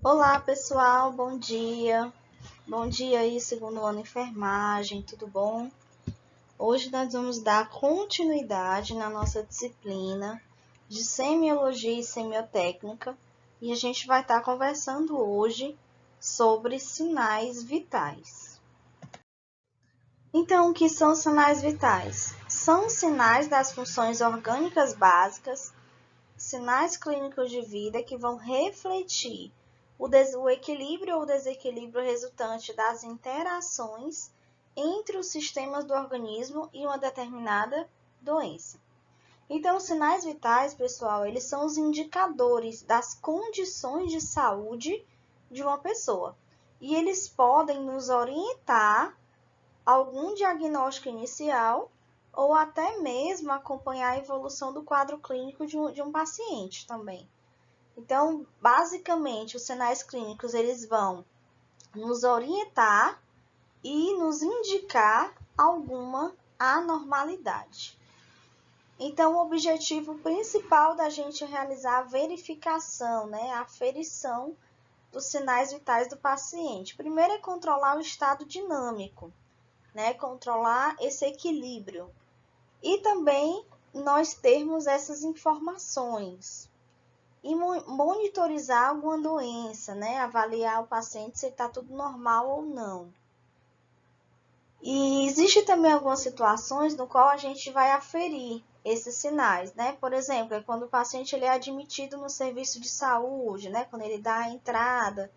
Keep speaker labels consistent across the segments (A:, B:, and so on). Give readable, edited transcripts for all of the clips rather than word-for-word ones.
A: Olá, pessoal, bom dia. Bom dia aí, segundo ano enfermagem, tudo bom? Hoje nós vamos dar continuidade na nossa disciplina de semiologia e semiotécnica e a gente vai estar conversando hoje sobre sinais vitais. Então, o que são sinais vitais? São sinais das funções orgânicas básicas, sinais clínicos de vida que vão refletir o equilíbrio ou desequilíbrio resultante das interações entre os sistemas do organismo e uma determinada doença. Então, os sinais vitais, pessoal, eles são os indicadores das condições de saúde de uma pessoa. E eles podem nos orientar a algum diagnóstico inicial ou até mesmo acompanhar a evolução do quadro clínico de um paciente também. Então, basicamente, os sinais clínicos eles vão nos orientar e nos indicar alguma anormalidade. Então, o objetivo principal da gente realizar a verificação, a aferição dos sinais vitais do paciente. Primeiro é controlar o estado dinâmico, controlar esse equilíbrio. E também nós termos essas informações e monitorizar alguma doença, avaliar o paciente se está tudo normal ou não. E existe também algumas situações no qual a gente vai aferir esses sinais, Por exemplo, é quando o paciente ele é admitido no serviço de saúde, quando ele dá a entrada.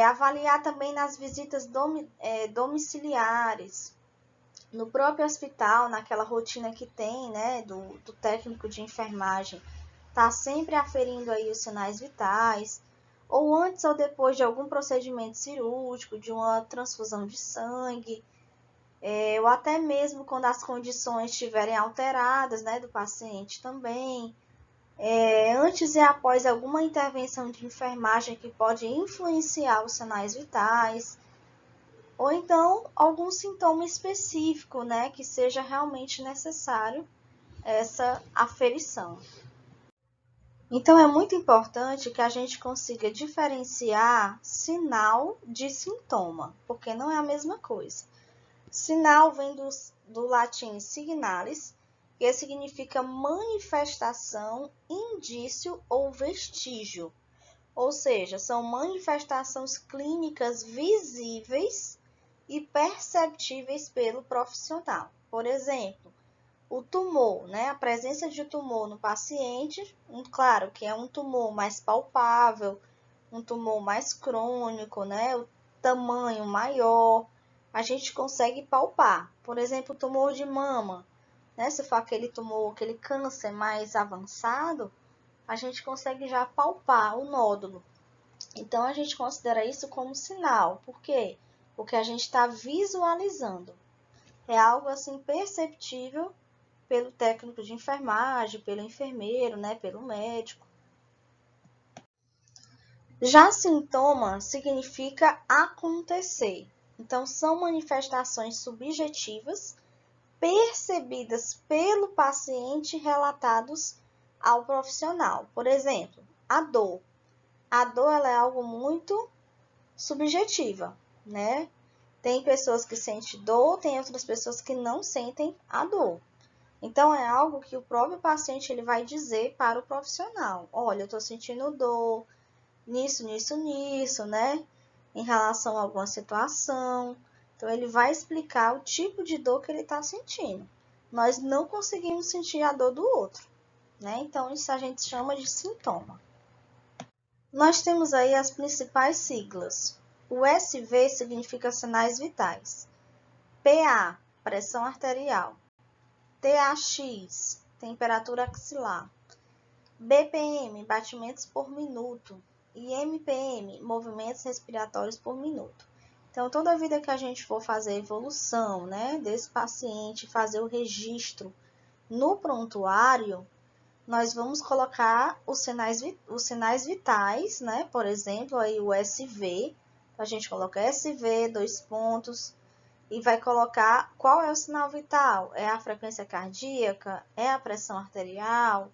A: Avaliar também nas visitas domiciliares, no próprio hospital, naquela rotina que tem, do técnico de enfermagem, tá sempre aferindo aí os sinais vitais, ou antes ou depois de algum procedimento cirúrgico, de uma transfusão de sangue, ou até mesmo quando as condições estiverem alteradas, do paciente também, antes e após alguma intervenção de enfermagem que pode influenciar os sinais vitais, ou então algum sintoma específico, que seja realmente necessário essa aferição. Então, é muito importante que a gente consiga diferenciar sinal de sintoma, porque não é a mesma coisa. Sinal vem do latim signalis, que significa manifestação, indício ou vestígio. Ou seja, são manifestações clínicas visíveis e perceptíveis pelo profissional. Por exemplo, o tumor, a presença de tumor no paciente, claro que é um tumor mais palpável, um tumor mais crônico, o tamanho maior, a gente consegue palpar. Por exemplo, o tumor de mama, se for aquele tumor, aquele câncer mais avançado, a gente consegue já palpar o nódulo. Então, a gente considera isso como sinal. Por quê? Porque a gente está visualizando. É algo assim perceptível pelo técnico de enfermagem, pelo enfermeiro, pelo médico. Já sintoma significa acontecer. Então, são manifestações subjetivas percebidas pelo paciente relatados ao profissional. Por exemplo, a dor. A dor ela é algo muito subjetiva, Tem pessoas que sentem dor, tem outras pessoas que não sentem a dor. Então, é algo que o próprio paciente ele vai dizer para o profissional. Olha, eu estou sentindo dor nisso, em relação a alguma situação. Então, ele vai explicar o tipo de dor que ele está sentindo. Nós não conseguimos sentir a dor do outro, Então, isso a gente chama de sintoma. Nós temos aí as principais siglas. O SV significa sinais vitais. PA, pressão arterial. TAX, temperatura axilar. BPM, batimentos por minuto. E MPM, movimentos respiratórios por minuto. Então, toda vida que a gente for fazer a evolução, desse paciente, fazer o registro no prontuário, nós vamos colocar os sinais vitais, Por exemplo, aí o SV, a gente coloca SV, 2 pontos, e vai colocar qual é o sinal vital. É a frequência cardíaca? É a pressão arterial?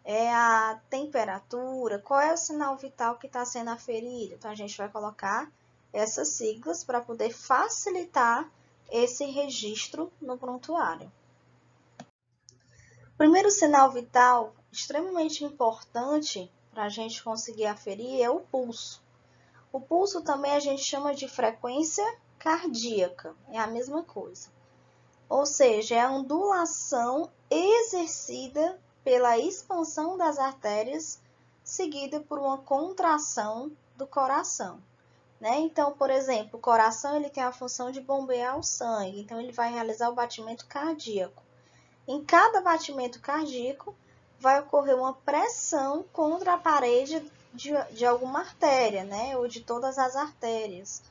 A: É a temperatura, qual é o sinal vital que está sendo aferido. Então, a gente vai colocar essas siglas para poder facilitar esse registro no prontuário. O primeiro sinal vital, extremamente importante para a gente conseguir aferir, é o pulso. O pulso também a gente chama de frequência cardíaca, é a mesma coisa. Ou seja, é a ondulação exercida pela expansão das artérias, seguida por uma contração do coração. Né? Então, por exemplo, o coração ele tem a função de bombear o sangue, então ele vai realizar o batimento cardíaco. Em cada batimento cardíaco, vai ocorrer uma pressão contra a parede de alguma artéria, né? Ou de todas as artérias.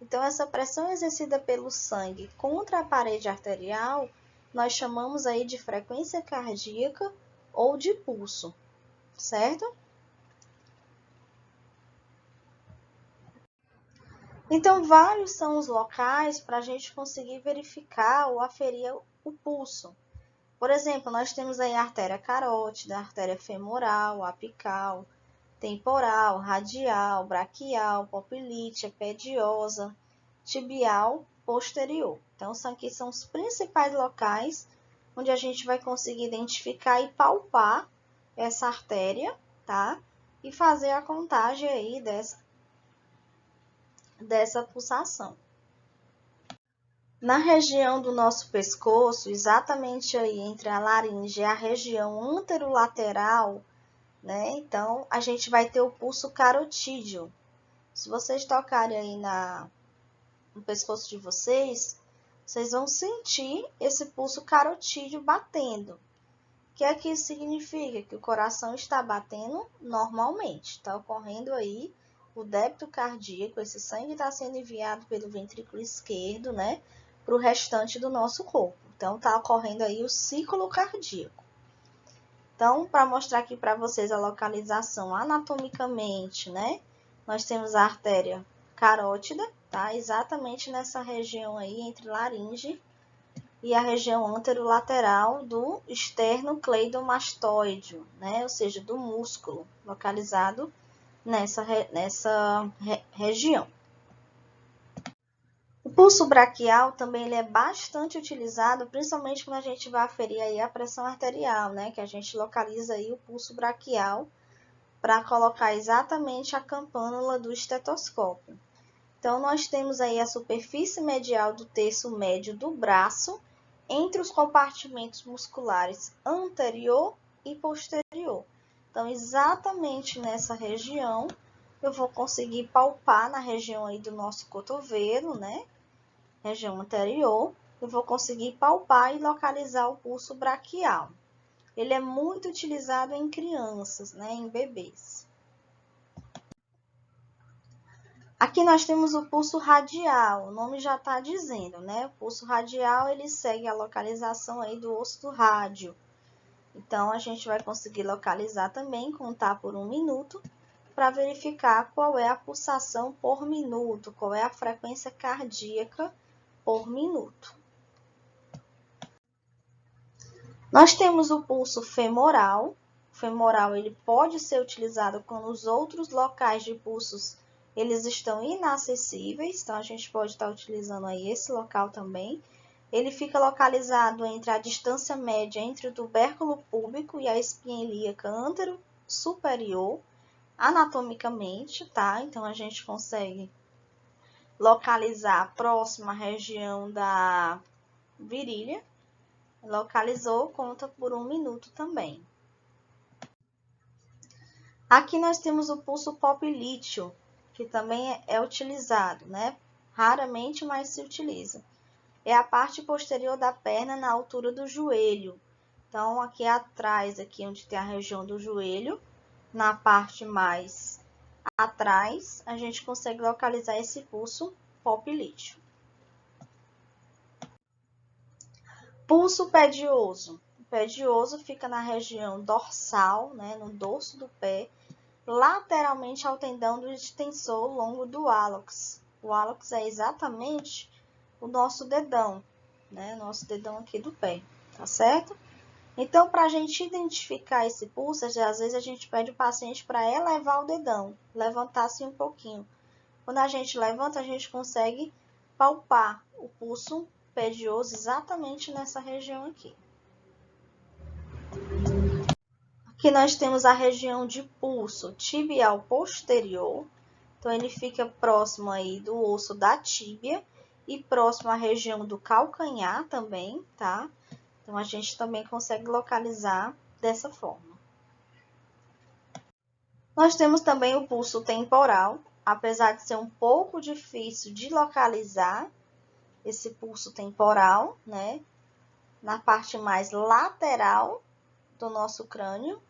A: Então, essa pressão exercida pelo sangue contra a parede arterial, nós chamamos aí de frequência cardíaca ou de pulso, certo? Então, vários são os locais para a gente conseguir verificar ou aferir o pulso. Por exemplo, nós temos aí a artéria carótida, a artéria femoral, apical, temporal, radial, braquial, popilítea, pediosa, tibial, posterior. Então, aqui são os principais locais onde a gente vai conseguir identificar e palpar essa artéria, tá? E fazer a contagem aí dessa pulsação. Na região do nosso pescoço, exatamente aí entre a laringe e a região anterolateral, né? Então, a gente vai ter o pulso carotídeo. Se vocês tocarem aí no pescoço de vocês, vocês vão sentir esse pulso carotídeo batendo. O que é que isso significa? Que o coração está batendo normalmente. Está ocorrendo aí o débito cardíaco, esse sangue está sendo enviado pelo ventrículo esquerdo, né? Para o restante do nosso corpo. Então, está ocorrendo aí o ciclo cardíaco. Então, para mostrar aqui para vocês a localização anatomicamente, né? Nós temos a artéria carótida, tá? Exatamente nessa região aí, entre laringe e a região anterolateral do esternocleidomastoide, né? Ou seja, do músculo, localizado nessa região. O pulso braquial também ele é bastante utilizado, principalmente quando a gente vai aferir aí a pressão arterial, né? Que a gente localiza aí o pulso braquial para colocar exatamente a campânula do estetoscópio. Então, nós temos aí a superfície medial do terço médio do braço entre os compartimentos musculares anterior e posterior. Então, exatamente nessa região, eu vou conseguir palpar na região aí do nosso cotovelo, né? Região anterior, eu vou conseguir palpar e localizar o pulso braquial. Ele é muito utilizado em crianças, né, em bebês. Aqui nós temos o pulso radial, o nome já está dizendo, né? O pulso radial, ele segue a localização aí do osso do rádio. Então, a gente vai conseguir localizar também, contar por 1 minuto, para verificar qual é a pulsação por minuto, qual é a frequência cardíaca por minuto. Nós temos o pulso femoral. O femoral ele pode ser utilizado quando os outros locais de pulsos eles estão inacessíveis, então a gente pode estar utilizando aí esse local também. Ele fica localizado entre a distância média entre o tubérculo púbico e a espinha ilíaca antero-superior, anatomicamente, tá? Então a gente consegue localizar próximo à região da virilha. Localizou, conta por 1 minuto também. Aqui nós temos o pulso popilíteo, que também é utilizado, né? Raramente, mas se utiliza. É a parte posterior da perna na altura do joelho. Então, aqui atrás, aqui onde tem a região do joelho, na parte mais atrás, a gente consegue localizar esse pulso popilíteo. Pulso pedioso. O pedioso fica na região dorsal, né, no dorso do pé, lateralmente ao tendão do extensor longo do hálux. O hálux é exatamente o nosso dedão, né, nosso dedão aqui do pé, tá certo? Então, para a gente identificar esse pulso, às vezes a gente pede o paciente para elevar o dedão, levantar assim um pouquinho. Quando a gente levanta, a gente consegue palpar o pulso pedioso exatamente nessa região aqui. Aqui nós temos a região de pulso tibial posterior. Então, ele fica próximo aí do osso da tíbia e próximo à região do calcanhar também, tá? Então, a gente também consegue localizar dessa forma. Nós temos também o pulso temporal, apesar de ser um pouco difícil de localizar esse pulso temporal, né? Na parte mais lateral do nosso crânio,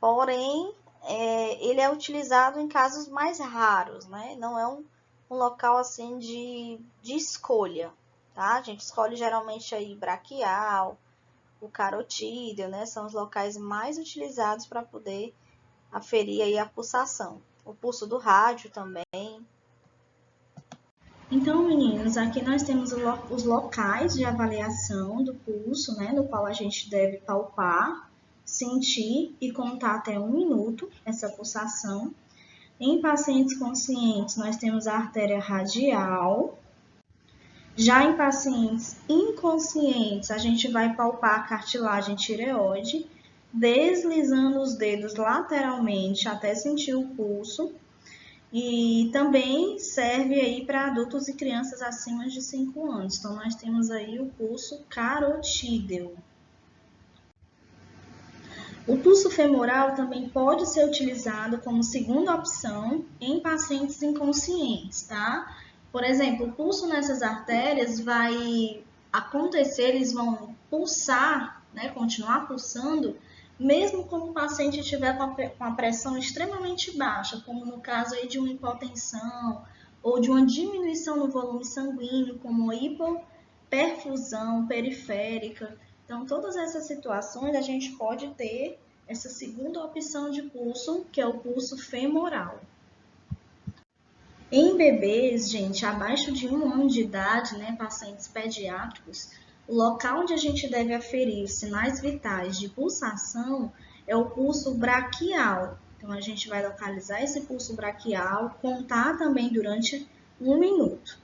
A: porém, ele é utilizado em casos mais raros, né? Não é um local assim de escolha, tá? A gente escolhe geralmente aí braquial, o carotídeo, né? São os locais mais utilizados para poder aferir aí a pulsação. O pulso do rádio também. Então, meninos, aqui nós temos os locais de avaliação do pulso, né? No qual a gente deve palpar, sentir e contar até 1 minuto essa pulsação. Em pacientes conscientes, nós temos a artéria radial. Já em pacientes inconscientes, a gente vai palpar a cartilagem tireoide, deslizando os dedos lateralmente até sentir o pulso. E também serve aí para adultos e crianças acima de 5 anos. Então, nós temos aí o pulso carotídeo. O pulso femoral também pode ser utilizado como segunda opção em pacientes inconscientes, tá? Por exemplo, o pulso nessas artérias vai acontecer, eles vão pulsar, né, continuar pulsando, mesmo quando o paciente estiver com a pressão extremamente baixa, como no caso aí de uma hipotensão ou de uma diminuição no volume sanguíneo, como a hipoperfusão periférica. Então, todas essas situações a gente pode ter essa segunda opção de pulso, que é o pulso femoral. Em bebês, gente, abaixo de 1 ano de idade, né, pacientes pediátricos, o local onde a gente deve aferir os sinais vitais de pulsação é o pulso braquial. Então, a gente vai localizar esse pulso braquial, contar também durante 1 minuto.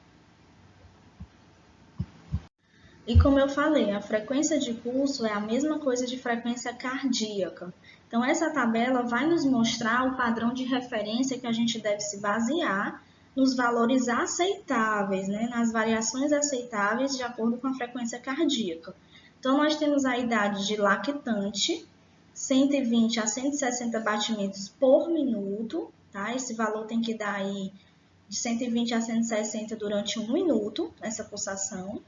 A: E como eu falei, a frequência de pulso é a mesma coisa de frequência cardíaca. Então, essa tabela vai nos mostrar o padrão de referência que a gente deve se basear nos valores aceitáveis, né? Nas variações aceitáveis de acordo com a frequência cardíaca. Então, nós temos a idade de lactante, 120 a 160 batimentos por minuto, tá? Esse valor tem que dar aí de 120 a 160 durante 1 minuto, essa pulsação.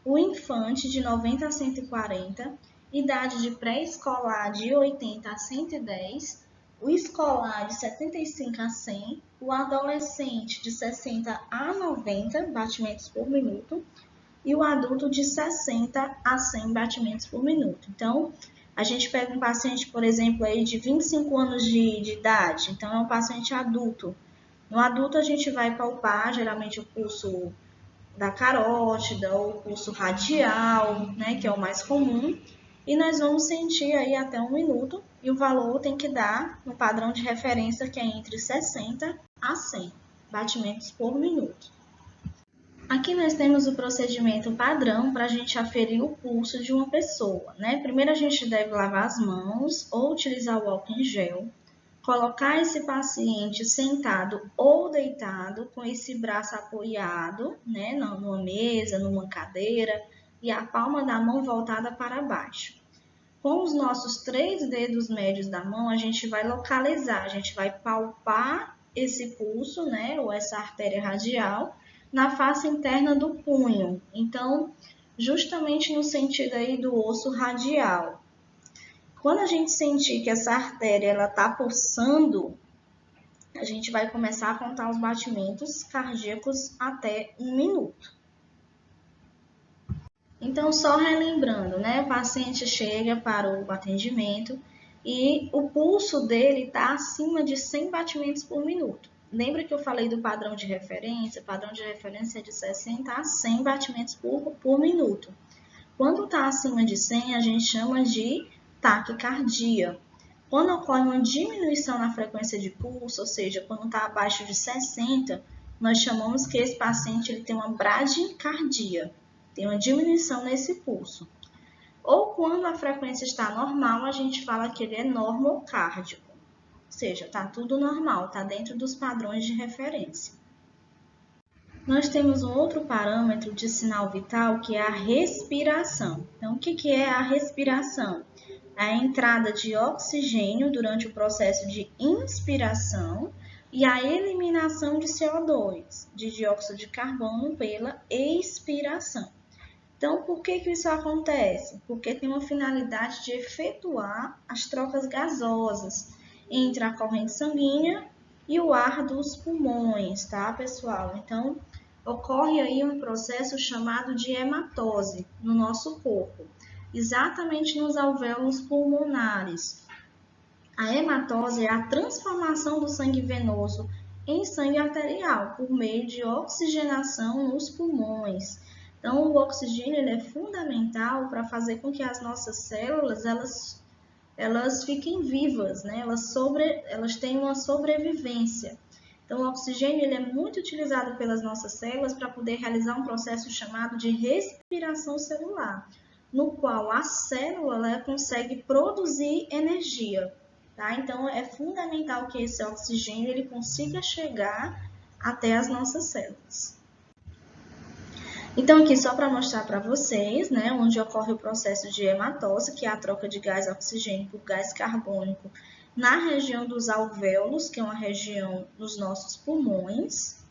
A: O infante de 90 a 140, idade de pré-escolar de 80 a 110, o escolar de 75 a 100, o adolescente de 60 a 90 batimentos por minuto e o adulto de 60 a 100 batimentos por minuto. Então, a gente pega um paciente, por exemplo, aí de 25 anos de idade, então é um paciente adulto. No adulto, a gente vai palpar, geralmente, o pulso da carótida ou pulso radial, né, que é o mais comum, e nós vamos sentir aí até 1 minuto e o valor tem que dar no padrão de referência que é entre 60 a 100 batimentos por minuto. Aqui nós temos o procedimento padrão para a gente aferir o pulso de uma pessoa, né? Primeiro a gente deve lavar as mãos ou utilizar o álcool em gel, colocar esse paciente sentado ou deitado, com esse braço apoiado, né, numa mesa, numa cadeira, e a palma da mão voltada para baixo. Com os nossos 3 dedos médios da mão, a gente vai localizar, a gente vai palpar esse pulso, né, ou essa artéria radial, na face interna do punho. Então, justamente no sentido aí do osso radial. Quando a gente sentir que essa artéria está pulsando, a gente vai começar a contar os batimentos cardíacos até 1 minuto. Então, só relembrando, né? O paciente chega para o atendimento e o pulso dele está acima de 100 batimentos por minuto. Lembra que eu falei do padrão de referência? O padrão de referência é de 60 a 100 batimentos por minuto. Quando está acima de 100, a gente chama de taquicardia. Quando ocorre uma diminuição na frequência de pulso, ou seja, quando está abaixo de 60, nós chamamos que esse paciente ele tem uma bradicardia, tem uma diminuição nesse pulso. Ou quando a frequência está normal, a gente fala que ele é normocárdico, ou seja, está tudo normal, está dentro dos padrões de referência. Nós temos um outro parâmetro de sinal vital que é a respiração. Então, o que é a respiração? A entrada de oxigênio durante o processo de inspiração e a eliminação de CO2, de dióxido de carbono, pela expiração. Então, por que isso acontece? Porque tem uma finalidade de efetuar as trocas gasosas entre a corrente sanguínea e o ar dos pulmões, tá, pessoal? Então, ocorre aí um processo chamado de hematose no nosso corpo, exatamente nos alvéolos pulmonares. A hematose é a transformação do sangue venoso em sangue arterial por meio de oxigenação nos pulmões. Então, o oxigênio ele é fundamental para fazer com que as nossas células elas fiquem vivas, né? Elas tenham uma sobrevivência. Então, o oxigênio ele é muito utilizado pelas nossas células para poder realizar um processo chamado de respiração celular, no qual a célula ela consegue produzir energia. Tá? Então, é fundamental que esse oxigênio ele consiga chegar até as nossas células. Então, aqui só para mostrar para vocês, né, onde ocorre o processo de hematose, que é a troca de gás oxigênio por gás carbônico na região dos alvéolos, que é uma região dos nossos pulmões.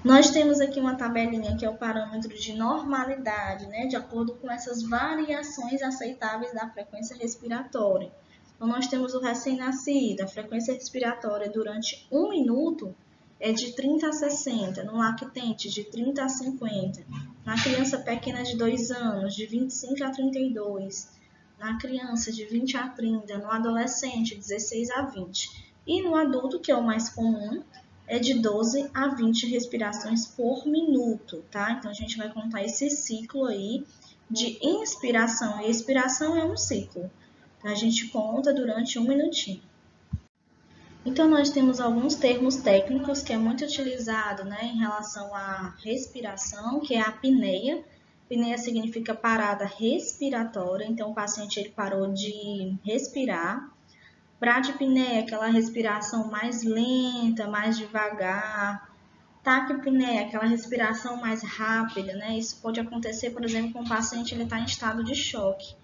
A: Nós temos aqui uma tabelinha que é o parâmetro de normalidade, né, de acordo com essas variações aceitáveis da frequência respiratória. Então, nós temos o recém-nascido, a frequência respiratória durante 1 minuto é de 30 a 60, no lactente de 30 a 50, na criança pequena de 2 anos de 25 a 32, na criança de 20 a 30, no adolescente 16 a 20 e no adulto, que é o mais comum, é de 12 a 20 respirações por minuto, tá? Então, a gente vai contar esse ciclo aí de inspiração e expiração é um ciclo. A gente conta durante 1 minutinho. Então, nós temos alguns termos técnicos que é muito utilizado, né, em relação à respiração, que é a apneia. Apneia significa parada respiratória, então o paciente ele parou de respirar. Bradipneia, aquela respiração mais lenta, mais devagar. Taquipneia, aquela respiração mais rápida, né? Isso pode acontecer, por exemplo, com o paciente ele está em estado de choque.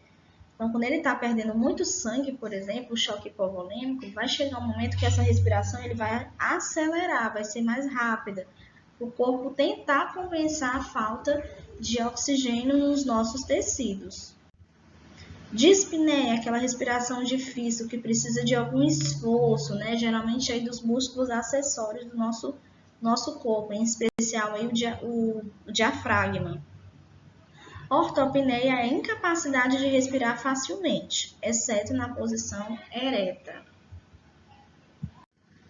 A: Então, quando ele está perdendo muito sangue, por exemplo, o choque hipovolêmico, vai chegar um momento que essa respiração ele vai acelerar, vai ser mais rápida. O corpo tentar compensar a falta de oxigênio nos nossos tecidos. Dispneia, aquela respiração difícil que precisa de algum esforço, né? Geralmente aí dos músculos acessórios do nosso corpo, em especial aí o diafragma. Ortopneia é a incapacidade de respirar facilmente, exceto na posição ereta.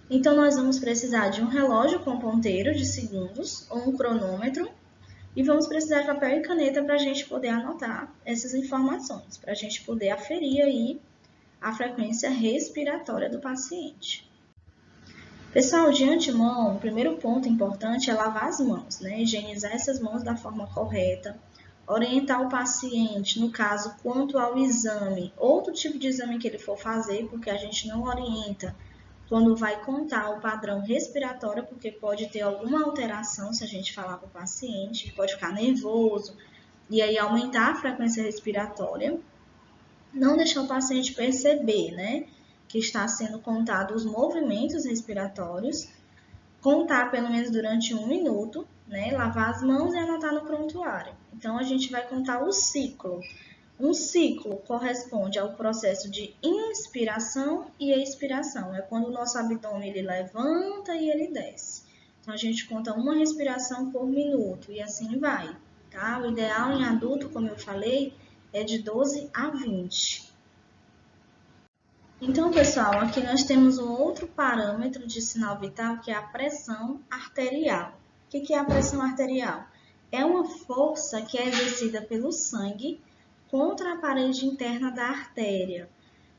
A: Então, nós vamos precisar de um relógio com ponteiro de segundos ou um cronômetro e vamos precisar de papel e caneta para a gente poder anotar essas informações, para a gente poder aferir aí a frequência respiratória do paciente. Pessoal, de antemão, o primeiro ponto importante é lavar as mãos, né? Higienizar essas mãos da forma correta, orientar o paciente, no caso, quanto ao exame, outro tipo de exame que ele for fazer, porque a gente não orienta quando vai contar o padrão respiratório, porque pode ter alguma alteração se a gente falar para o paciente, pode ficar nervoso, e aí aumentar a frequência respiratória. Não deixar o paciente perceber, né, que está sendo contado os movimentos respiratórios, contar pelo menos durante 1 minuto, né, lavar as mãos e anotar no prontuário. Então, a gente vai contar o ciclo. Um ciclo corresponde ao processo de inspiração e expiração. É quando o nosso abdômen ele levanta e ele desce. Então, a gente conta uma respiração por minuto e assim vai, tá? O ideal em adulto, como eu falei, é de 12 a 20. Então, pessoal, aqui nós temos um outro parâmetro de sinal vital que é a pressão arterial. O que é a pressão arterial? é uma força que é exercida pelo sangue contra a parede interna da artéria.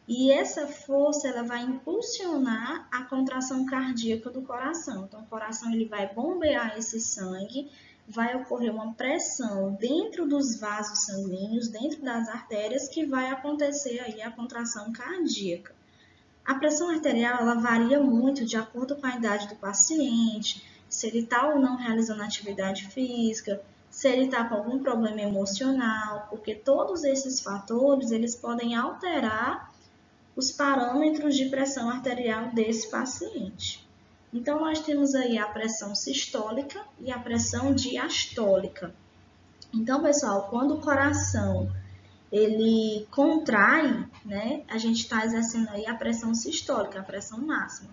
A: E essa força ela vai impulsionar a contração cardíaca do coração. Então, o coração ele vai bombear esse sangue, vai ocorrer uma pressão dentro dos vasos sanguíneos, dentro das artérias, que vai acontecer aí a contração cardíaca. A pressão arterial ela varia muito de acordo com a idade do paciente, se ele está ou não realizando atividade física, se ele está com algum problema emocional, porque todos esses fatores eles podem alterar os parâmetros de pressão arterial desse paciente. Então, nós temos aí a pressão sistólica e a pressão diastólica. Então, pessoal, quando o coração ele contrai, né, a gente está exercendo aí a pressão sistólica, a pressão máxima.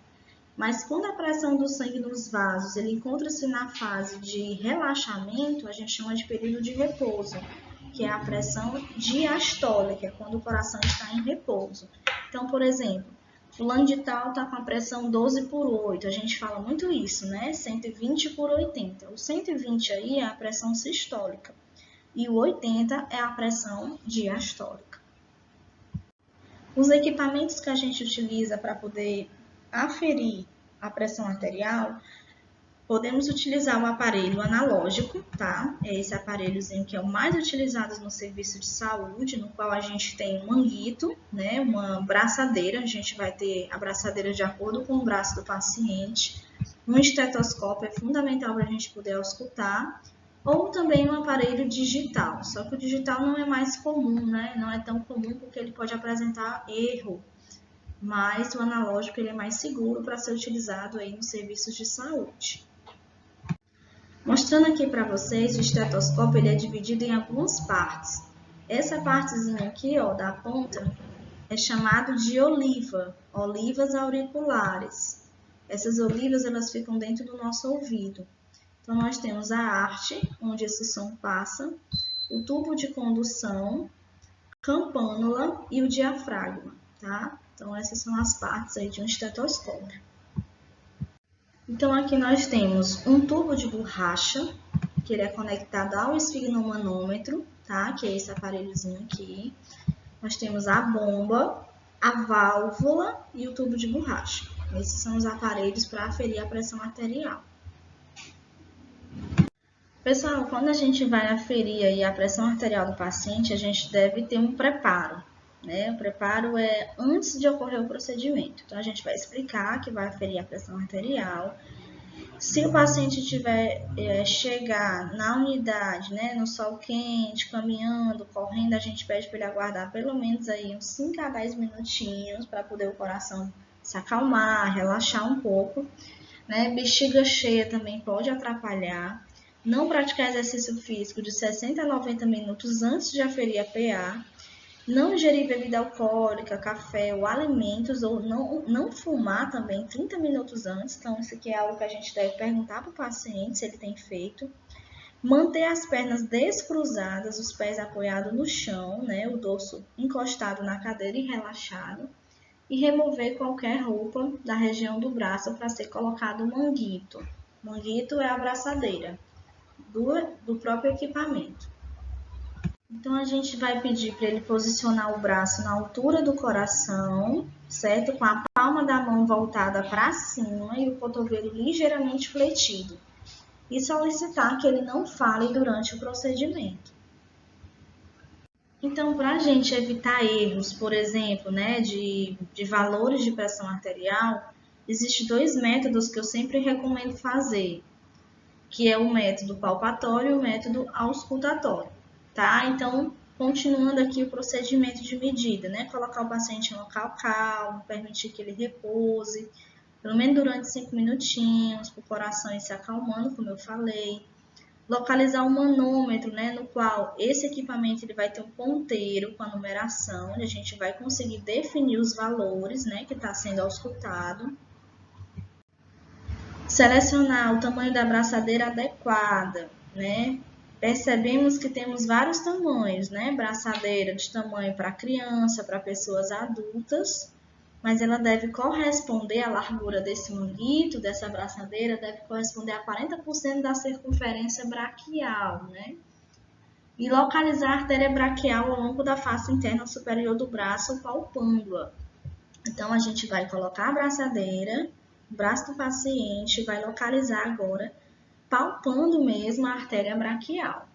A: Mas quando a pressão do sangue nos vasos ele encontra-se na fase de relaxamento, a gente chama de período de repouso, que é a pressão diastólica, quando o coração está em repouso. Então, por exemplo, fulano de tal está com a pressão 12 por 8, a gente fala muito isso, né? 120 por 80. O 120 aí é a pressão sistólica e o 80 é a pressão diastólica. Os equipamentos que a gente utiliza para poder aferir a pressão arterial, podemos utilizar o aparelho analógico, tá? É esse aparelhozinho que é o mais utilizado no serviço de saúde, no qual a gente tem um manguito, né? Uma braçadeira, a gente vai ter a braçadeira de acordo com o braço do paciente. Um estetoscópio é fundamental para a gente poder auscultar, ou também um aparelho digital, só que o digital não é mais comum, né? Não é tão comum porque ele pode apresentar erro, mas o analógico ele é mais seguro para ser utilizado aí nos serviços de saúde. Mostrando aqui para vocês, o estetoscópio ele é dividido em algumas partes. Essa partezinha aqui, ó, da ponta, é chamado de oliva, olivas auriculares. Essas olivas elas ficam dentro do nosso ouvido. Então, nós temos a haste, onde esse som passa, o tubo de condução, campânula e o diafragma, tá? Então, essas são as partes aí de um estetoscópio. Então, aqui nós temos um tubo de borracha, que ele é conectado ao esfigmomanômetro, tá? Que é esse aparelhozinho aqui. Nós temos a bomba, a válvula e o tubo de borracha. Esses são os aparelhos para aferir a pressão arterial. Pessoal, quando a gente vai aferir aí a pressão arterial do paciente, a gente deve ter um preparo, né? O preparo é antes de ocorrer o procedimento. Então, a gente vai explicar que vai aferir a pressão arterial. Se o paciente tiver chegar na unidade, né, no sol quente, caminhando, correndo, a gente pede para ele aguardar pelo menos aí uns 5 a 10 minutinhos para poder o coração se acalmar, relaxar um pouco, né? Bexiga cheia também pode atrapalhar. Não praticar exercício físico de 60 a 90 minutos antes de aferir a PA. Não ingerir bebida alcoólica, café ou alimentos, ou não fumar também 30 minutos antes. Então, isso aqui é algo que a gente deve perguntar para o paciente se ele tem feito. Manter as pernas descruzadas, os pés apoiados no chão, né? O dorso encostado na cadeira e relaxado. E remover qualquer roupa da região do braço para ser colocado o manguito. Manguito é a abraçadeira do próprio equipamento. Então, a gente vai pedir para ele posicionar o braço na altura do coração, certo? Com a palma da mão voltada para cima e o cotovelo ligeiramente fletido. E solicitar que ele não fale durante o procedimento. Então, para a gente evitar erros, por exemplo, né, de valores de pressão arterial, existem 2 métodos que eu sempre recomendo fazer, que é o método palpatório e o método auscultatório, tá? Então, continuando aqui o procedimento de medida, né? Colocar o paciente em local calmo, permitir que ele repouse, pelo menos durante 5 minutinhos, para o coração ir se acalmando, como eu falei. Localizar o manômetro, né? No qual esse equipamento ele vai ter um ponteiro com a numeração, onde a gente vai conseguir definir os valores, né? Que está sendo auscultado. Selecionar o tamanho da braçadeira adequada, né? Percebemos que temos vários tamanhos, né? Braçadeira de tamanho para criança, para pessoas adultas, mas ela deve corresponder, a largura desse manguito, dessa abraçadeira, deve corresponder a 40% da circunferência braquial, né? E localizar a artéria braquial ao longo da face interna superior do braço, palpando-a. Então, a gente vai colocar a abraçadeira, o braço do paciente, vai localizar agora, palpando mesmo a artéria braquial.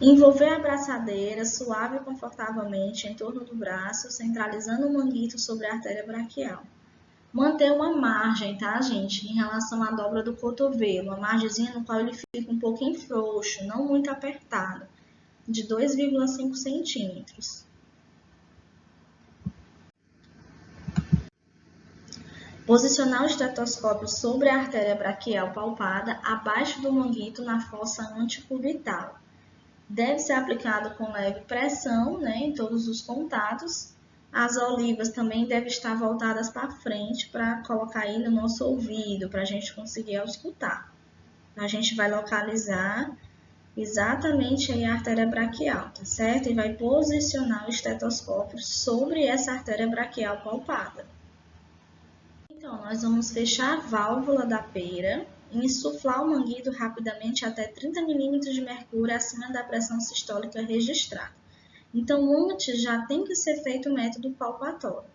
A: Envolver a abraçadeira suave e confortavelmente em torno do braço, centralizando o manguito sobre a artéria braquial. Manter uma margem, tá, gente, em relação à dobra do cotovelo, uma margemzinha no qual ele fica um pouquinho frouxo, não muito apertado, de 2,5 centímetros. Posicionar o estetoscópio sobre a artéria braquial palpada, abaixo do manguito na fossa antecubital. Deve ser aplicado com leve pressão, né, em todos os contatos. As olivas também devem estar voltadas para frente para colocar aí no nosso ouvido, para a gente conseguir escutar. A gente vai localizar exatamente aí a artéria braquial, tá certo? E vai posicionar o estetoscópio sobre essa artéria braquial palpada. Então, nós vamos fechar a válvula da pera e insuflar o manguito rapidamente até 30 milímetros de mercúrio acima da pressão sistólica registrada. Então, antes já tem que ser feito o método palpatório.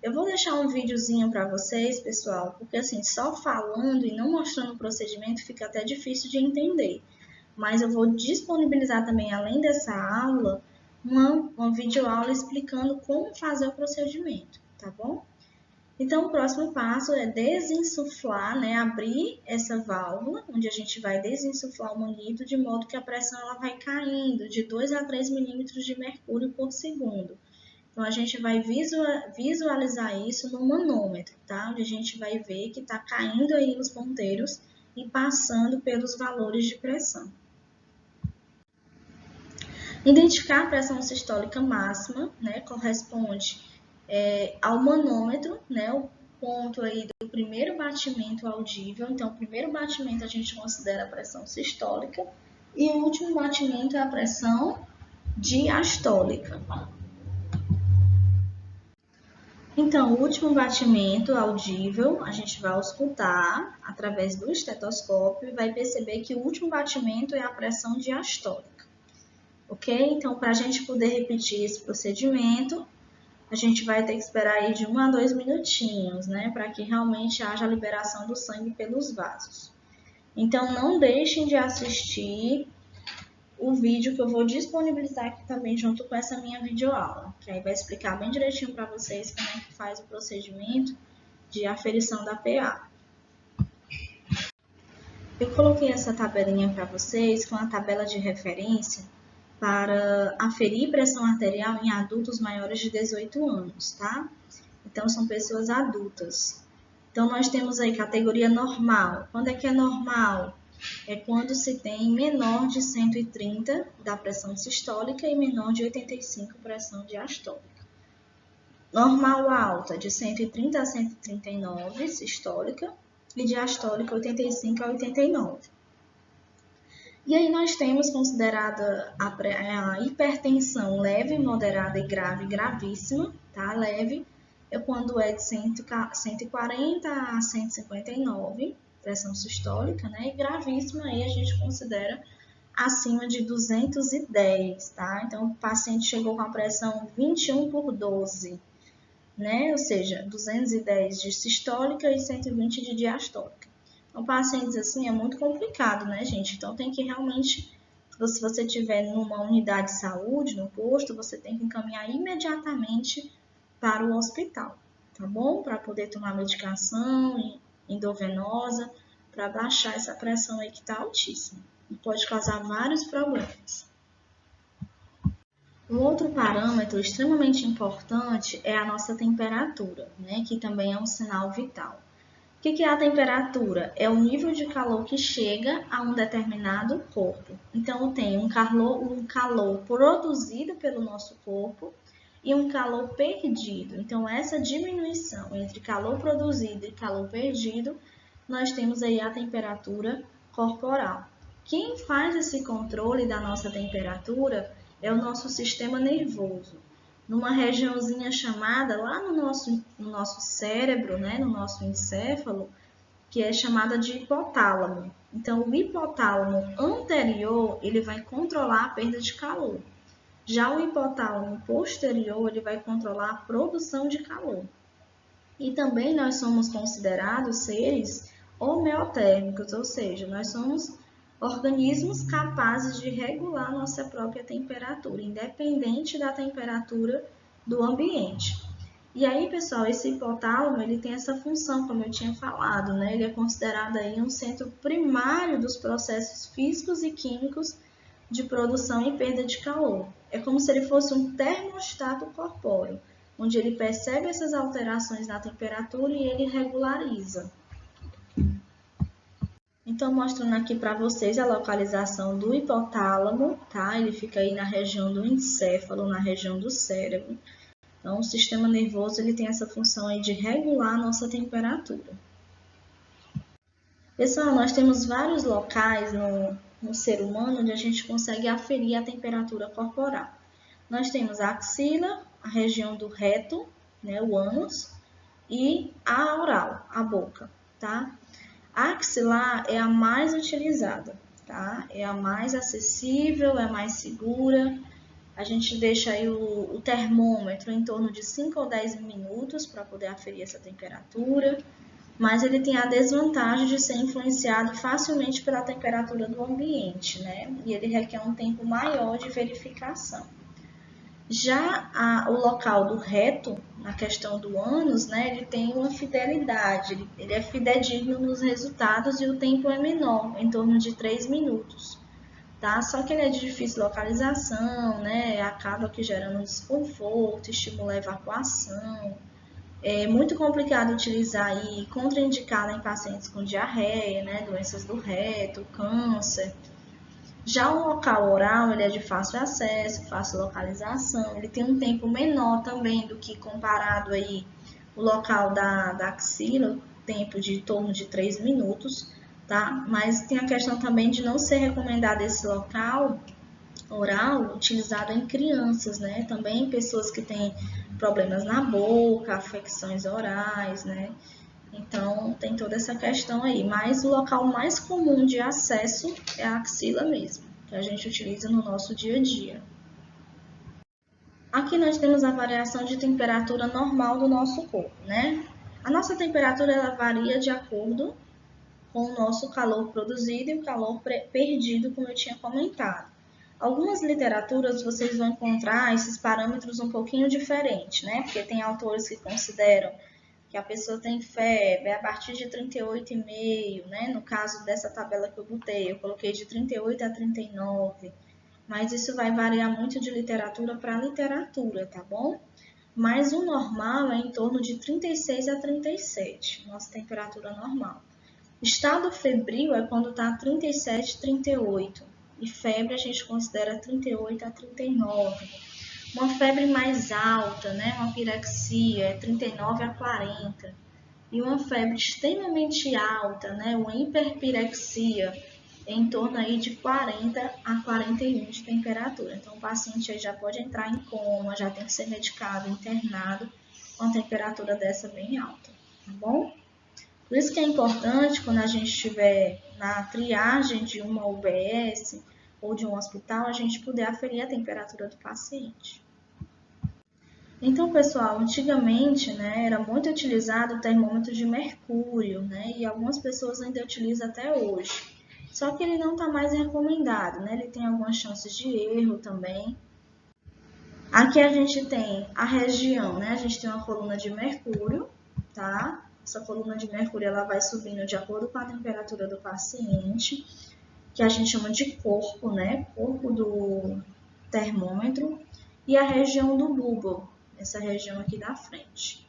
A: Eu vou deixar um videozinho para vocês, pessoal, porque assim, só falando e não mostrando o procedimento fica até difícil de entender. Mas eu vou disponibilizar também, além dessa aula, uma videoaula explicando como fazer o procedimento, tá bom? Então, o próximo passo é desinsuflar, né, abrir essa válvula, onde a gente vai desinsuflar o manguito, de modo que a pressão ela vai caindo de 2 a 3 milímetros de mercúrio por segundo. Então, a gente vai visualizar isso no manômetro, tá? Onde a gente vai ver que está caindo aí os ponteiros e passando pelos valores de pressão. Identificar a pressão sistólica máxima, né, corresponde ao manômetro, né, o ponto aí do primeiro batimento audível. Então, o primeiro batimento a gente considera a pressão sistólica e o último batimento é a pressão diastólica. Então, o último batimento audível a gente vai escutar através do estetoscópio e vai perceber que o último batimento é a pressão diastólica. Ok? Então, para a gente poder repetir esse procedimento, a gente vai ter que esperar aí de 1 a 2 minutinhos, né, para que realmente haja a liberação do sangue pelos vasos. Então, não deixem de assistir o vídeo que eu vou disponibilizar aqui também junto com essa minha videoaula, que aí vai explicar bem direitinho para vocês como é que faz o procedimento de aferição da PA. Eu coloquei essa tabelinha para vocês com a tabela de referência para aferir pressão arterial em adultos maiores de 18 anos, tá? Então, são pessoas adultas. Então, nós temos aí categoria normal. Quando é que é normal? É quando se tem menor de 130 da pressão sistólica e menor de 85 pressão diastólica. Normal alta, de 130 a 139 sistólica e diastólica 85 a 89. E aí nós temos considerada a hipertensão leve, moderada e grave, gravíssima, tá? Leve é quando é de 140 a 159, pressão sistólica, né? E gravíssima aí a gente considera acima de 210, tá? Então, o paciente chegou com a pressão 21 por 12, né? Ou seja, 210 de sistólica e 120 de diastólica. Então, pacientes assim é muito complicado, né, gente? Então, tem que realmente, se você estiver numa unidade de saúde, no posto, você tem que encaminhar imediatamente para o hospital, tá bom? Para poder tomar medicação endovenosa, para baixar essa pressão aí que está altíssima. E pode causar vários problemas. Um outro parâmetro extremamente importante é a nossa temperatura, né? Que também é um sinal vital. O que é a temperatura? É o nível de calor que chega a um determinado corpo. Então, tem um calor produzido pelo nosso corpo e um calor perdido. Então, essa diminuição entre calor produzido e calor perdido, nós temos aí a temperatura corporal. Quem faz esse controle da nossa temperatura é o nosso sistema nervoso. numa regiãozinha chamada lá no nosso cérebro, né, no nosso encéfalo, que é chamada de hipotálamo. Então, o hipotálamo anterior, ele vai controlar a perda de calor. Já o hipotálamo posterior, ele vai controlar a produção de calor. E também nós somos considerados seres homeotérmicos, ou seja, nós somos organismos capazes de regular nossa própria temperatura, independente da temperatura do ambiente. E aí, pessoal, esse hipotálamo, ele tem essa função, como eu tinha falado, né? Ele é considerado aí um centro primário dos processos físicos e químicos de produção e perda de calor. É como se ele fosse um termostato corpóreo, onde ele percebe essas alterações na temperatura e ele regulariza. Então, mostrando aqui para vocês a localização do hipotálamo, tá? Ele fica aí na região do encéfalo, na região do cérebro. Então, o sistema nervoso ele tem essa função aí de regular a nossa temperatura. Pessoal, nós temos vários locais no ser humano onde a gente consegue aferir a temperatura corporal. Nós temos a axila, a região do reto, né, o ânus, e a oral, a boca, tá? A axilar é a mais utilizada, tá? É a mais acessível, é a mais segura. A gente deixa aí o termômetro em torno de 5 ou 10 minutos para poder aferir essa temperatura, mas ele tem a desvantagem de ser influenciado facilmente pela temperatura do ambiente, né? E ele requer um tempo maior de verificação. Já o local do reto, na questão do ânus, né, ele tem uma fidelidade, ele é fidedigno nos resultados e o tempo é menor, em torno de 3 minutos. Tá? Só que ele é de difícil localização, né, acaba que gerando desconforto, estimula a evacuação. É muito complicado utilizar e contraindicado em pacientes com diarreia, né, doenças do reto, câncer. Já o local oral, ele é de fácil acesso, fácil localização, ele tem um tempo menor também do que comparado aí o local da axila, tempo de em torno de 3 minutos, tá? Mas tem a questão também de não ser recomendado esse local oral utilizado em crianças, né? Também pessoas que têm problemas na boca, afecções orais, né? Então, tem toda essa questão aí. Mas o local mais comum de acesso é a axila mesmo, que a gente utiliza no nosso dia a dia. Aqui nós temos a variação de temperatura normal do nosso corpo, né? A nossa temperatura ela varia de acordo com o nosso calor produzido e o calor perdido, como eu tinha comentado. Algumas literaturas vocês vão encontrar esses parâmetros um pouquinho diferentes, né? Porque tem autores que consideram que a pessoa tem febre a partir de 38,5, né? No caso dessa tabela que eu botei, eu coloquei de 38 a 39, mas isso vai variar muito de literatura para literatura, tá bom? Mas o normal é em torno de 36 a 37, nossa temperatura normal. Estado febril é quando está 37, 38, e febre a gente considera 38 a 39. Uma febre mais alta, né, uma pirexia, é 39 a 40. E uma febre extremamente alta, né, uma hiperpirexia, é em torno aí de 40 a 41 de temperatura. Então, o paciente aí já pode entrar em coma, já tem que ser medicado, internado, com a temperatura dessa bem alta, tá bom? Por isso que é importante, quando a gente estiver na triagem de uma UBS ou de um hospital, a gente poder aferir a temperatura do paciente. Então, pessoal, antigamente, né, era muito utilizado o termômetro de mercúrio, né, e algumas pessoas ainda utilizam até hoje. Só que ele não está mais recomendado, né, ele tem algumas chances de erro também. Aqui a gente tem a região, né, a gente tem uma coluna de mercúrio, tá? Essa coluna de mercúrio ela vai subindo de acordo com a temperatura do paciente, que a gente chama de corpo, né? Corpo do termômetro, e a região do bulbo, essa região aqui da frente.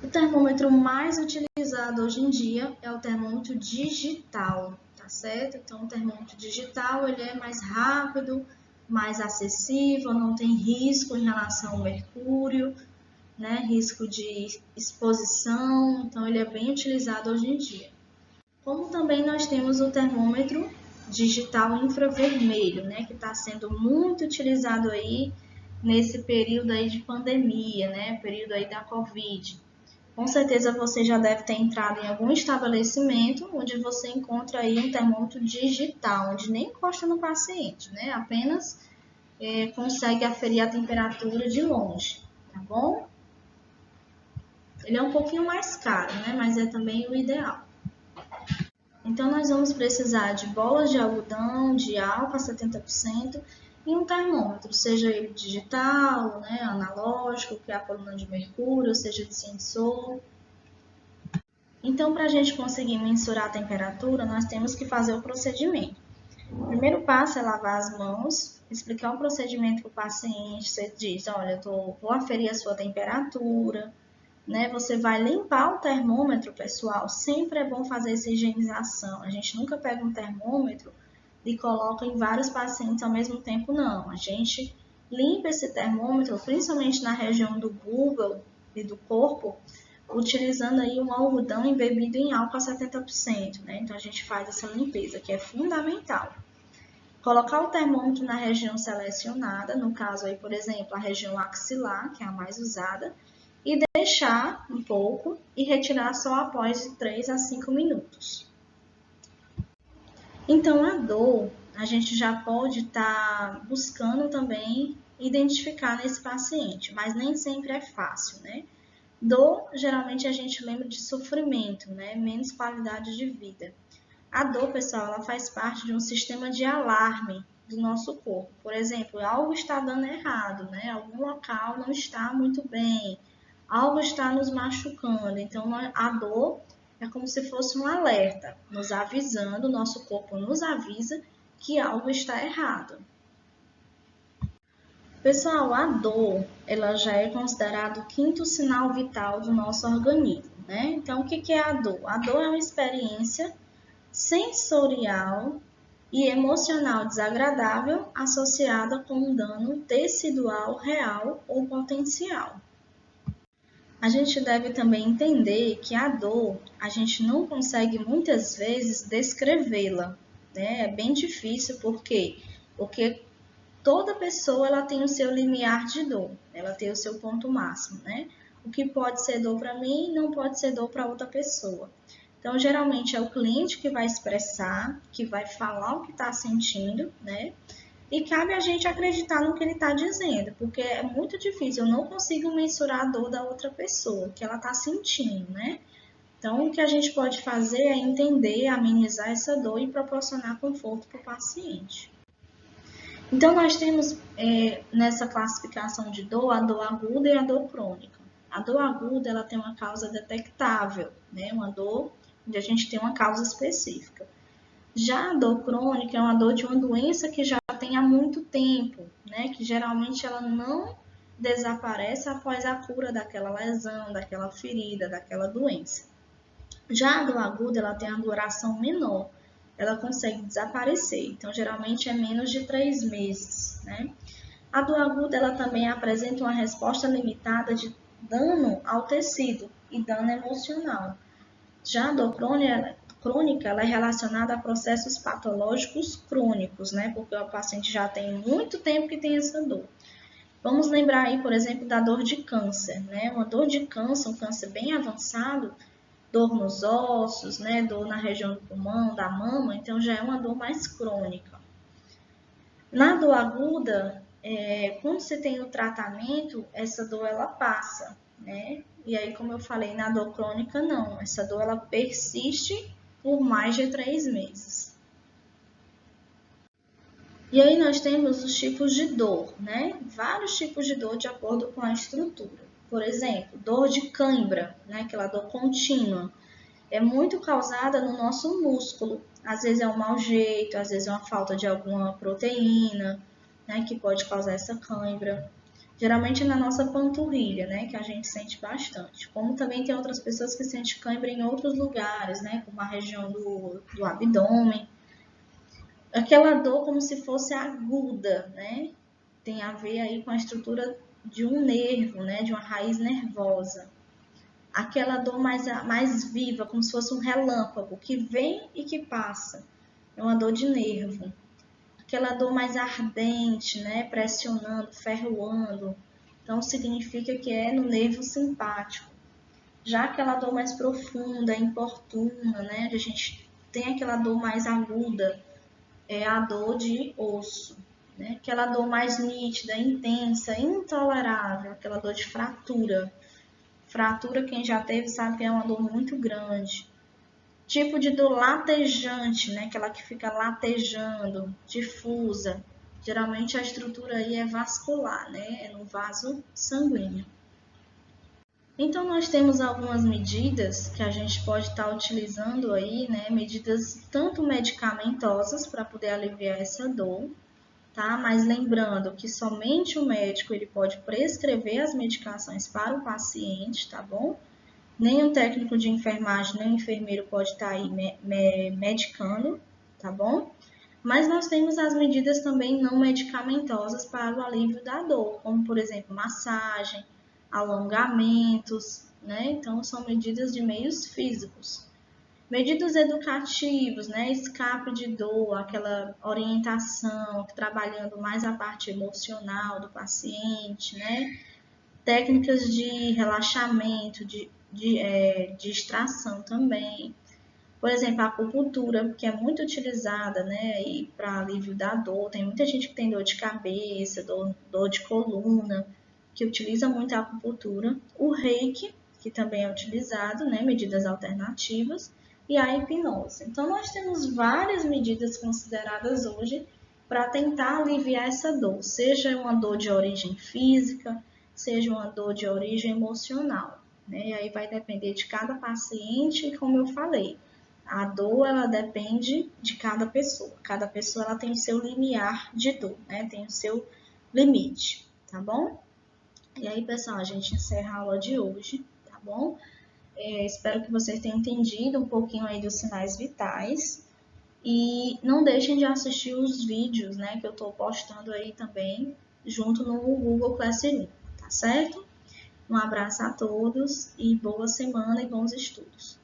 A: O termômetro mais utilizado hoje em dia é o termômetro digital, tá certo? Então, o termômetro digital ele é mais rápido, mais acessível, não tem risco em relação ao mercúrio, né, risco de exposição, então ele é bem utilizado hoje em dia. Como também nós temos o termômetro digital infravermelho, né, que está sendo muito utilizado aí nesse período aí de pandemia, né? Período aí da Covid. Com certeza você já deve ter entrado em algum estabelecimento onde você encontra aí um termômetro digital, onde nem encosta no paciente, né? Apenas consegue aferir a temperatura de longe, tá bom? Ele é um pouquinho mais caro, né? Mas é também o ideal. Então, nós vamos precisar de bolas de algodão, de álcool a 70% e um termômetro, seja ele digital, né, analógico, que é a coluna de mercúrio, ou seja de sensor. Então, para a gente conseguir mensurar a temperatura, nós temos que fazer o procedimento. O primeiro passo é lavar as mãos, explicar o procedimento para o paciente. Você diz, olha, vou aferir a sua temperatura, né? Você vai limpar o termômetro, pessoal. Sempre é bom fazer essa higienização. A gente nunca pega um termômetro e coloca em vários pacientes ao mesmo tempo, não. A gente limpa esse termômetro, principalmente na região do buccal e do corpo, utilizando aí um algodão embebido em álcool a 70%, né? Então a gente faz essa limpeza, que é fundamental. Colocar o termômetro na região selecionada, no caso aí, por exemplo, a região axilar, que é a mais usada, e deixar um pouco e retirar só após de 3 a 5 minutos. Então, a dor, a gente já pode estar buscando também identificar nesse paciente, mas nem sempre é fácil, né? Dor, geralmente a gente lembra de sofrimento, né? Menos qualidade de vida. A dor, pessoal, ela faz parte de um sistema de alarme do nosso corpo. Por exemplo, algo está dando errado, né? Algum local não está muito bem, algo está nos machucando. Então, a dor é como se fosse um alerta, nos avisando, o nosso corpo nos avisa que algo está errado. Pessoal, a dor, ela já é considerada o quinto sinal vital do nosso organismo, né? Então, o que é a dor? A dor é uma experiência sensorial e emocional desagradável associada com um dano tecidual real ou potencial. A gente deve também entender que a dor, a gente não consegue muitas vezes descrevê-la, né? É bem difícil, por quê? Porque toda pessoa ela tem o seu limiar de dor, ela tem o seu ponto máximo, né? O que pode ser dor para mim não pode ser dor para outra pessoa. Então, geralmente é o cliente que vai expressar, que vai falar o que está sentindo, né? E cabe a gente acreditar no que ele está dizendo, porque é muito difícil, eu não consigo mensurar a dor da outra pessoa, o que ela está sentindo, né? Então, o que a gente pode fazer é entender, amenizar essa dor e proporcionar conforto para o paciente. Então, nós temos nessa classificação de dor, a dor aguda e a dor crônica. A dor aguda, ela tem uma causa detectável, né? Uma dor onde a gente tem uma causa específica. Já a dor crônica é uma dor de uma doença que já tem há muito tempo, né? Que geralmente ela não desaparece após a cura daquela lesão, daquela ferida, daquela doença. Já a dor aguda, ela tem a duração menor, ela consegue desaparecer, então geralmente é menos de 3 meses, né? A dor aguda, ela também apresenta uma resposta limitada de dano ao tecido e dano emocional. Já a dor crônica, ela é relacionada a processos patológicos crônicos, né? Porque o paciente já tem muito tempo que tem essa dor. Vamos lembrar aí, por exemplo, da dor de câncer, né? Uma dor de câncer, um câncer bem avançado, dor nos ossos, né? Dor na região do pulmão, da mama, então já é uma dor mais crônica. Na dor aguda, quando você tem o tratamento, essa dor ela passa, né? E aí, como eu falei, na dor crônica não, essa dor ela persiste por mais de 3 meses. E aí nós temos os tipos de dor, né? Vários tipos de dor de acordo com a estrutura. Por exemplo, dor de cãibra, né? Aquela dor contínua. É muito causada no nosso músculo. Às vezes é um mau jeito, às vezes é uma falta de alguma proteína, né? Que pode causar essa cãibra. Geralmente é na nossa panturrilha, né? Que a gente sente bastante. Como também tem outras pessoas que sentem cãibra em outros lugares, né? Como a região do abdômen. Aquela dor como se fosse aguda, né? Tem a ver aí com a estrutura de um nervo, né? De uma raiz nervosa. Aquela dor mais viva, como se fosse um relâmpago, que vem e que passa. É uma dor de nervo. aquela dor mais ardente, né, pressionando, ferroando, então significa que é no nervo simpático. Já aquela dor mais profunda, importuna, né, a gente tem aquela dor mais aguda, é a dor de osso, né? Aquela dor mais nítida, intensa, intolerável, aquela dor de fratura. Fratura, quem já teve sabe que é uma dor muito grande. Tipo de dor latejante, né? Aquela que fica latejando, difusa. Geralmente a estrutura aí é vascular, né? É no vaso sanguíneo. Então, nós temos algumas medidas que a gente pode estar utilizando aí, né? Medidas tanto medicamentosas para poder aliviar essa dor, tá? Mas lembrando que somente o médico ele pode prescrever as medicações para o paciente, tá bom? Nem o técnico de enfermagem, nem o enfermeiro pode estar aí medicando, tá bom? Mas nós temos as medidas também não medicamentosas para o alívio da dor, como por exemplo, massagem, alongamentos, né? Então são medidas de meios físicos. Medidas educativas, né? Escape de dor, aquela orientação, trabalhando mais a parte emocional do paciente, né? Técnicas de relaxamento, de distração também. Por exemplo, a acupuntura, que é muito utilizada, né, para alívio da dor. Tem muita gente que tem dor de cabeça, dor de coluna, que utiliza muito a acupuntura. O reiki, que também é utilizado, né, medidas alternativas. E a hipnose. Então, nós temos várias medidas consideradas hoje para tentar aliviar essa dor, seja uma dor de origem física, seja uma dor de origem emocional. Né? E aí vai depender de cada paciente, como eu falei. A dor, ela depende de cada pessoa. Cada pessoa ela tem o seu limiar de dor, né? Tem o seu limite, tá bom? E aí, pessoal, a gente encerra a aula de hoje, tá bom? Espero que vocês tenham entendido um pouquinho aí dos sinais vitais. E não deixem de assistir os vídeos, né? Que eu tô postando aí também, junto no Google Classroom, tá certo? Um abraço a todos e boa semana e bons estudos.